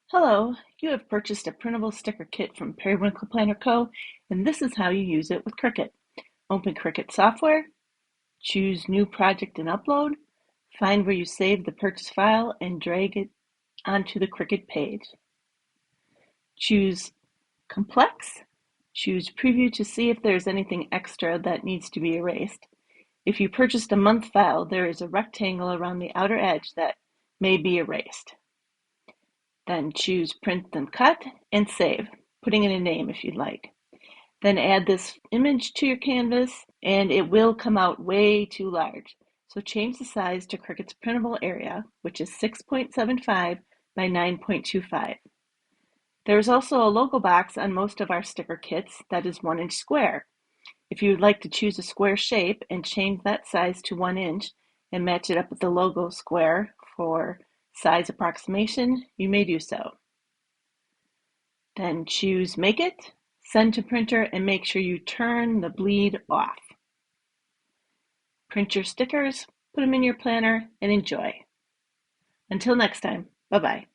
Hello, you have purchased a printable sticker kit from Periwinkle Planner Co., and this is how you use it with Cricut. Open Cricut software, choose New Project and Upload, find where you saved the purchase file and drag it onto the Cricut page. Choose Complex, choose Preview to see if there's anything extra that needs to be erased. If you purchased a month file, there is a rectangle around the outer edge that may be erased. Then choose Print then Cut and Save, putting in a name if you'd like. Then add this image to your canvas and it will come out way too large. So change the size to Cricut's printable area, which is 6.75 by 9.25. There is also a logo box on most of our sticker kits that is 1 inch square. If you would like to choose a square shape and change that size to 1 inch and match it up with the logo square for size approximation, you may do so. Then choose Make It, Send to Printer, and make sure you turn the bleed off. Print your stickers, put them in your planner, and enjoy. Until next time, bye-bye.